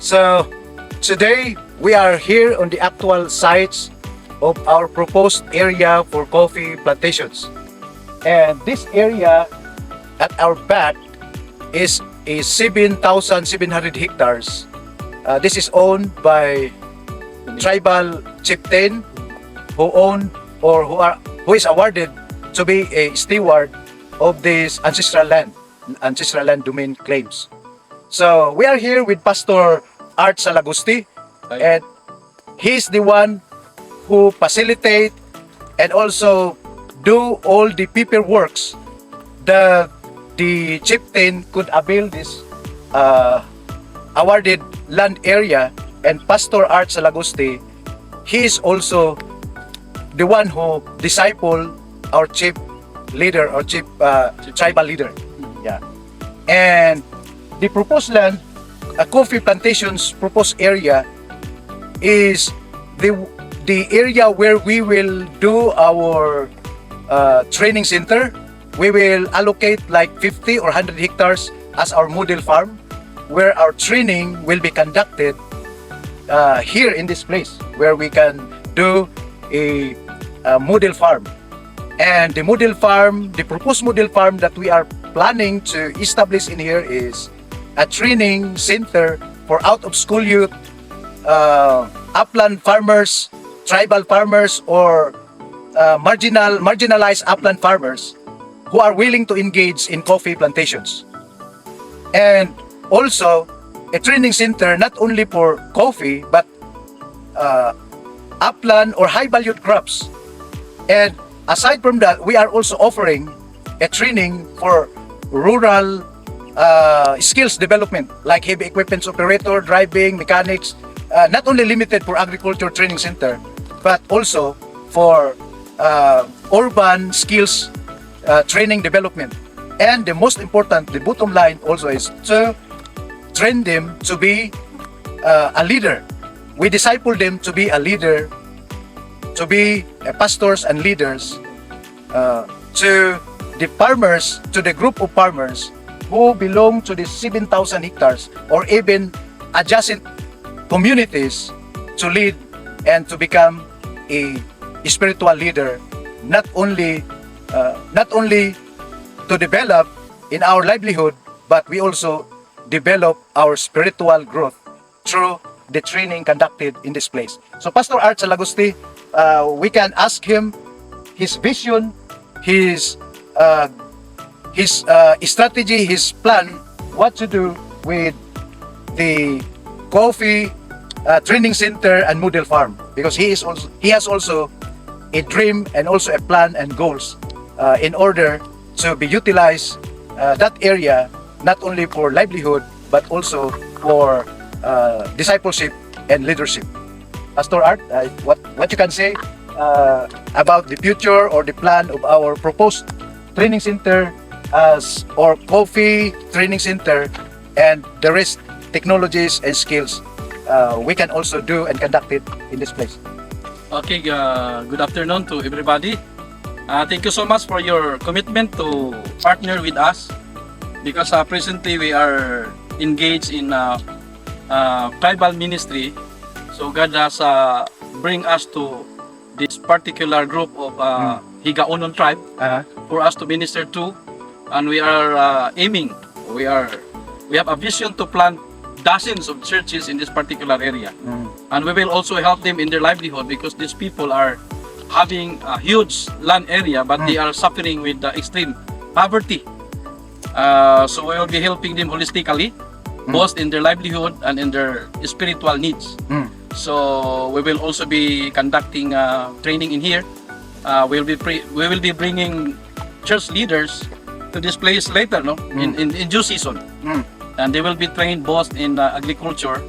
So today we are here on the actual sites of our proposed area for coffee plantations. And this area at our back is a 7,700 hectares. This is owned by tribal chieftain who who is awarded to be a steward of this ancestral land domain claims. So we are here with Pastor Art Salagusti, and he's the one who facilitate and also do all the paperworks that the chieftain could avail this awarded land area. And Pastor Art Salagusti, he is also the one who disciple our chief leader or chief tribal leader. Yeah. And the proposed land, a coffee plantations proposed area, is the area where we will do our training center. We will allocate like 50 or 100 hectares as our model farm, where our training will be conducted here in this place, where we can do a model farm. And the model farm, the proposed model farm that we are planning to establish in here is a training center for out-of-school youth, upland farmers, tribal farmers, or marginalized upland farmers who are willing to engage in coffee plantations. And also a training center not only for coffee but upland or high-valued crops. And aside from that, we are also offering a training for rural skills development, like heavy equipment operator, driving, mechanics, not only limited for agriculture training center, but also for urban skills training development. And the most important, the bottom line also, is to train them to be a leader. We disciple them to be a leader, to be pastors and leaders to the farmers, to the group of farmers who belong to the 7,000 hectares or even adjacent communities, to lead and to become a spiritual leader, not only to develop in our livelihood, but we also develop our spiritual growth through the training conducted in this place. So Pastor Art Salagusti, we can ask him his vision, his strategy, his plan, what to do with the coffee training center and model farm, because he has also a dream and also a plan and goals in order to be utilized that area not only for livelihood but also for discipleship and leadership. Pastor Art, what you can say about the future or the plan of our proposed training center or coffee training center, and the rest technologies and skills we can also do and conduct it in this place. Okay, good afternoon to everybody. Thank you so much for your commitment to partner with us, because presently we are engaged in tribal ministry. So God has bring us to this particular group of Higaonon tribe for us to minister to, and we are aiming. We have a vision to plant dozens of churches in this particular area, and we will also help them in their livelihood, because these people are having a huge land area, but they are suffering with extreme poverty. So we will be helping them holistically, both in their livelihood and in their spiritual needs. So we will also be conducting training in here. We will be bringing church leaders to this place later, in due season, and they will be trained both in agriculture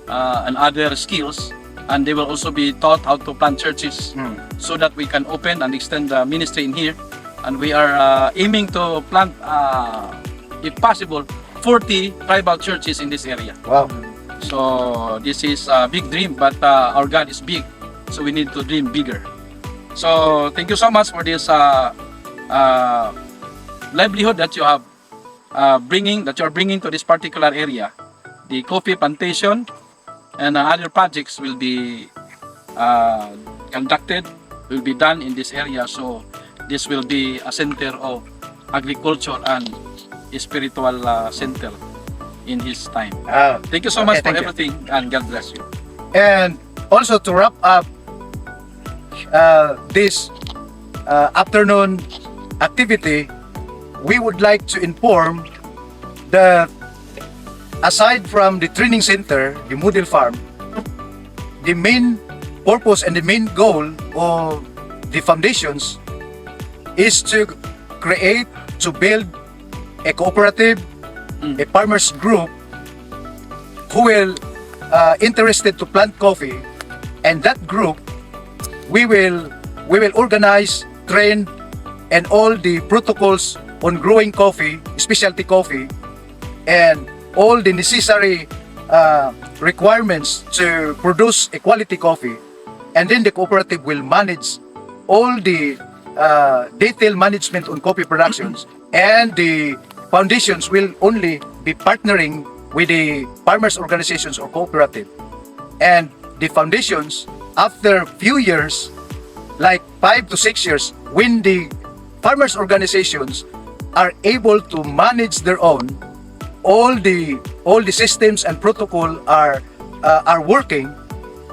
and other skills, and they will also be taught how to plant churches, so that we can open and extend the ministry in here. And we are aiming to plant, if possible, 40 tribal churches in this area. Wow. So this is a big dream, but our God is big, so we need to dream bigger. So thank you so much for this livelihood that you have bringing to this particular area. the coffee plantation, and other projects will be conducted, will be done in this area. So this will be a center of agriculture and spiritual center in his time. Thank you so much for thank you. everything, and God bless you. And also to wrap up this afternoon activity, we would like to inform that aside from the training center, the model farm, the main purpose and the main goal of the foundations is to create, to build a cooperative, a farmers group who will interested to plant coffee, and that group we will organize, train, and all the protocols on growing coffee, specialty coffee, and all the necessary requirements to produce a quality coffee. And then the cooperative will manage all the detailed management on coffee productions, and the foundations will only be partnering with the farmers organizations or cooperative. And the foundations, after few years, like 5 to 6 years, when the farmers organizations are able to manage their own, all the systems and protocol are working,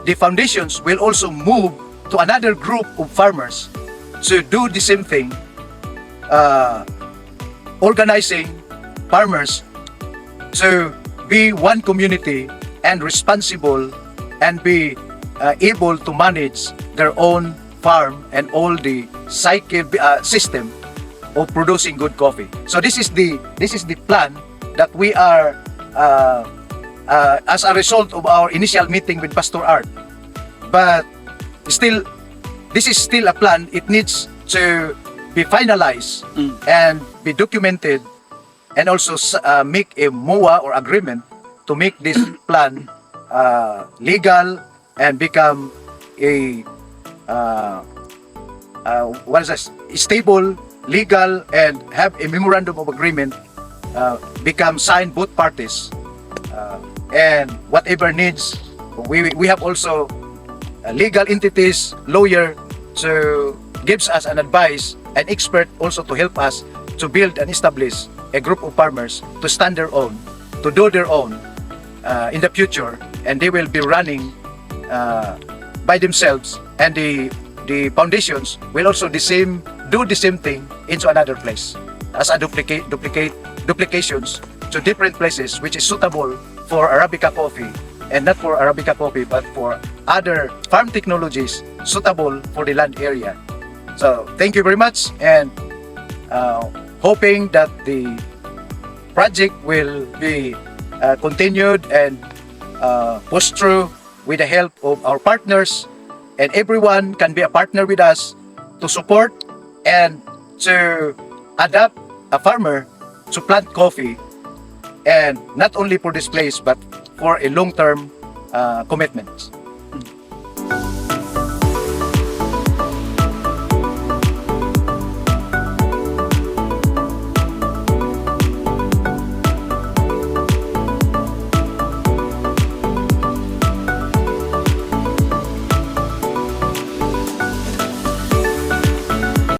the foundations will also move to another group of farmers to do the same thing, organizing farmers to be one community and responsible, and be able to manage their own farm and all the cycle system of producing good coffee. So this is the plan that we are as a result of our initial meeting with Pastor Art. But still, this is still a plan. It needs to be finalized and be documented, and also make a MOA or agreement to make this plan legal and become a stable, legal, and have a memorandum of agreement become signed both parties, and whatever needs, we have also legal entities, lawyer, to gives us an advice, an expert also to help us to build and establish a group of farmers to stand their own, to do their own in the future, and they will be running by themselves, and the foundations will also do the same thing into another place as a duplications to different places, which is suitable for Arabica coffee, and not for Arabica coffee but for other farm technologies suitable for the land area. So thank you very much, and hoping that the project will be continued and pushed through with the help of our partners, and everyone can be a partner with us to support and to adapt a farmer to plant coffee, and not only for this place but for a long-term commitment.